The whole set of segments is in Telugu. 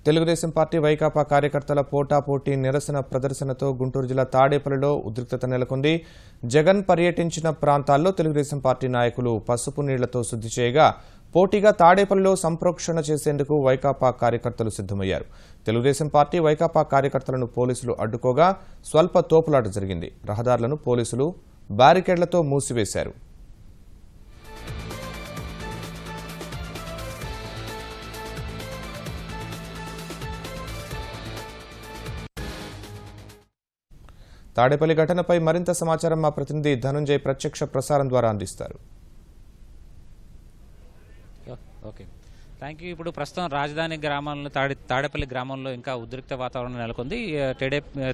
తెలుగుదేశం పార్టీ వైకాపా కార్యకర్తల పోటాపోటీ నిరసన ప్రదర్శనతో గుంటూరు జిల్లా తాడేపల్లిలో ఉద్రిక్తత నెలకొంది. జగన్ పర్యటించిన ప్రాంతాల్లో తెలుగుదేశం పార్టీ నాయకులు పసుపు నీళ్లతో శుద్ధి చేయగా పోటీగా తాడేపల్లిలో సంప్రోక్షణ చేసేందుకు వైకాపా కార్యకర్తలు సిద్ధమయ్యారు. తెలుగుదేశం పార్టీ వైకాపా కార్యకర్తలను పోలీసులు అడ్డుకోగా స్వల్ప తోపులాట జరిగింది. రహదారులను పోలీసులు బ్యారికేడ్లతో మూసివేశారు. తాడేపల్లి ఘటనపై మరింత సమాచారం మా ప్రతినిధి ధనుంజయ్ ప్రత్యక్ష ప్రసారం ద్వారా అందిస్తారు. Thank you. ఇప్పుడు ప్రస్తుతం రాజధాని గ్రామంలో తాడేపల్లి గ్రామంలో ఇంకా ఉద్రిక్త వాతావరణం నెలకొంది.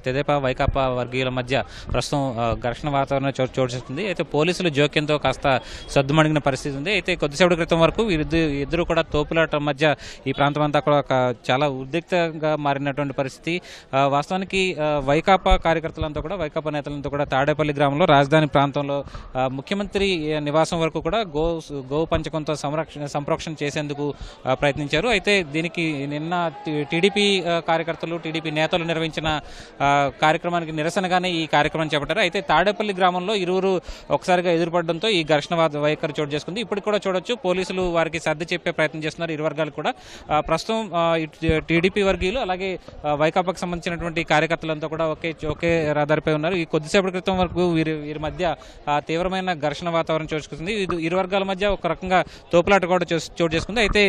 తెదేపా వైకాపా వర్గీయుల మధ్య ప్రస్తుతం ఘర్షణ వాతావరణం చోటు చేసుకుంది. అయితే పోలీసుల జోక్యంతో కాస్త సద్దుమణిగిన పరిస్థితి ఉంది. అయితే కొద్దిసేపటి క్రితం వరకు ఇద్దరు కూడా తోపులాట మధ్య ఈ ప్రాంతం అంతా కూడా చాలా ఉద్రిక్తంగా మారినటువంటి పరిస్థితి. వాస్తవానికి వైకాపా కార్యకర్తలంతా కూడా వైకాపా నేతలంతా కూడా తాడేపల్లి గ్రామంలో రాజధాని ప్రాంతంలో ముఖ్యమంత్రి నివాసం వరకు కూడా గో పంచకంతో సంప్రోక్షణ చేసేందుకు ప్రయత్నించారు. అయితే దీనికి నిన్న టీడీపీ కార్యకర్తలు టీడీపీ నేతలు నిర్వహించిన కార్యక్రమానికి నిరసనగానే ఈ కార్యక్రమం చేపట్టారు. అయితే తాడేపల్లి గ్రామంలో ఇరువురు ఒకసారిగా ఎదురుపడడంతో ఈ ఘర్షణ వైఖరి చోటు చేసుకుంది. ఇప్పటికి కూడా చూడొచ్చు పోలీసులు వారికి సర్ది చెప్పే ప్రయత్నం చేస్తున్నారు. ఇరు వర్గాలు కూడా ప్రస్తుతం టీడీపీ వర్గీయులు అలాగే వైకాపాకు సంబంధించినటువంటి కార్యకర్తలంతా కూడా ఒకే రహదారిపై ఉన్నారు. ఈ కొద్దిసేపటి క్రితం వరకు వీరి మధ్య తీవ్రమైన ఘర్షణ వాతావరణం చోటు చేసుకుంది. ఇరు వర్గాల మధ్య ఒక రకంగా తోపులాట కూడా చోటు చేసుకుంది. అయితే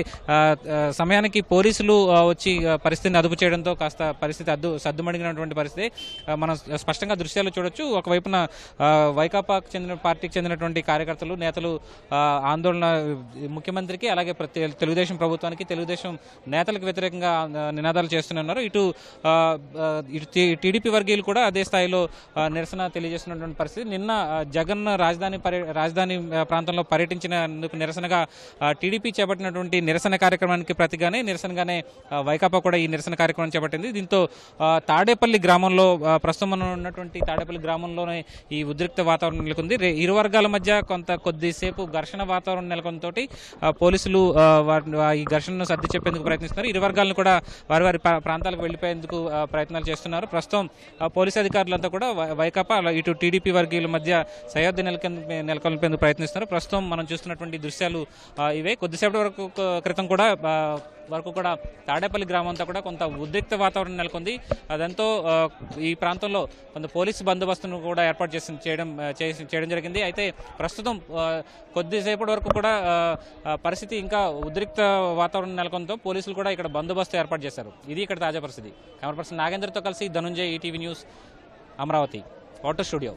సమయానికి పోలీసులు వచ్చి పరిస్థితిని అదుపు చేయడంతో కాస్త పరిస్థితి సద్దుమణిగినటువంటి పరిస్థితి మనం స్పష్టంగా దృశ్యాలు చూడొచ్చు. ఒకవైపున వైకాపాకు చెందిన పార్టీకి చెందినటువంటి కార్యకర్తలు నేతలు ఆందోళన ముఖ్యమంత్రికి అలాగే తెలుగుదేశం ప్రభుత్వానికి తెలుగుదేశం నేతలకు వ్యతిరేకంగా నినాదాలు చేస్తున్నారు. ఇటు టీడీపీ వర్గీయులు కూడా అదే స్థాయిలో నిరసన తెలియజేస్తున్నటువంటి పరిస్థితి. నిన్న జగన్ రాజధాని ప్రాంతంలో పర్యటించినందుకు నిరసనగా టీడీపీ చేపట్టినటువంటి నిరసన కార్యక్రమానికి నిరసనగానే వైకాపా కూడా ఈ నిరసన కార్యక్రమం చేపట్టింది. దీంతో తాడేపల్లి గ్రామంలో ప్రస్తుతం మనం ఉన్నటువంటి తాడేపల్లి గ్రామంలోనే ఈ ఉద్రిక్త వాతావరణం నెలకొంది. ఇరు వర్గాల మధ్య కొద్దిసేపు ఘర్షణ వాతావరణం నెలకొనతో పోలీసులు ఈ ఘర్షణను సర్ది చెప్పేందుకు ప్రయత్నిస్తున్నారు. ఇరు వర్గాలను కూడా వారి ప్రాంతాలకు వెళ్లిపోయేందుకు ప్రయత్నాలు చేస్తున్నారు. ప్రస్తుతం పోలీసు అధికారులంతా కూడా వైకాపా ఇటు టీడీపీ వర్గీయుల మధ్య సయోధ్య నెలకొల్పేందుకు ప్రయత్నిస్తున్నారు. ప్రస్తుతం మనం చూస్తున్నటువంటి దృశ్యాలు ఇవే. కొద్దిసేపటి క్రితం కూడా తాడేపల్లి గ్రామం అంతా కూడా కొంత ఉద్రిక్త వాతావరణం నెలకొంది. దాంతో ఈ ప్రాంతంలో కొంత పోలీసు బందోబస్తును కూడా ఏర్పాటు చేయడం జరిగింది. అయితే ప్రస్తుతం కొద్దిసేపటి వరకు కూడా పరిస్థితి ఇంకా ఉద్రిక్త వాతావరణం నెలకొందో పోలీసులు కూడా ఇక్కడ బందోబస్తు ఏర్పాటు చేశారు. ఇది ఇక్కడ తాజా పరిస్థితి. కెమెరా పర్సన్ నాగేంద్రతో కలిసి Dhananjay, ETV news, Amaravati, auto studio.